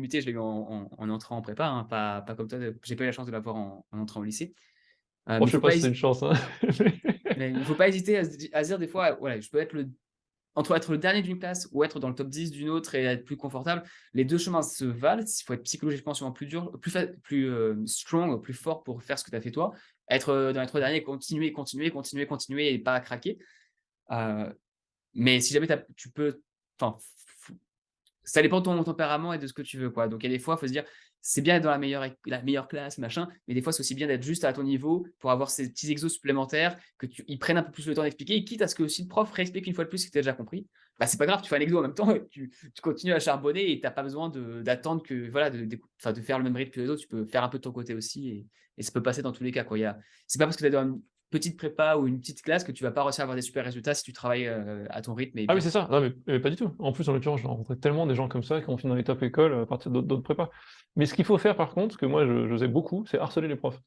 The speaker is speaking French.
limité, je l'ai eu en entrant en prépa, hein, pas comme toi, j'ai pas eu la chance de l'avoir en entrant au lycée. Bon, Mais il je sais faut pas pas si c'est hési une chance, hein. mais il faut pas hésiter à se dire des fois: «Ouais, je peux être entre être le dernier d'une classe ou être dans le top 10 d'une autre et être plus confortable, les 2 chemins se valent. Il faut être psychologiquement sûrement plus dur, strong, plus fort pour faire ce que tu as fait toi. Être, dans les 3 derniers, continuer, continuer, continuer, continuer et pas craquer. Heu, mais si jamais tu peux enfin, ça dépend de ton tempérament et de ce que tu veux, quoi. Donc il y a des fois, il faut se dire: «C'est bien d'être dans la meilleure classe, machin», mais des fois, c'est aussi bien d'être juste à ton niveau pour avoir ces petits exos supplémentaires, ils prennent un peu plus le temps d'expliquer et quitte à ce que aussi le prof réexplique une fois de plus ce que tu as déjà compris, bah, c'est pas grave, tu fais un exo en même temps et tu continues à charbonner et tu as pas besoin d'attendre que voilà, de faire le même rythme que les autres. Tu peux faire un peu de ton côté aussi et ça peut passer dans tous les cas, quoi. C'est pas parce que tu es dans une petite prépa ou une petite classe que tu vas pas réussir à avoir des super résultats si tu travailles, à ton rythme et Ah oui, bien. c'est ça. Non, mais pas du tout. En plus, en l'occurrence, j'ai rencontré tellement des gens comme ça qui ont fini dans les top écoles, à partir d'autres prépas. Mais ce qu'il faut faire par contre, ce que moi je faisais beaucoup, c'est harceler les profs.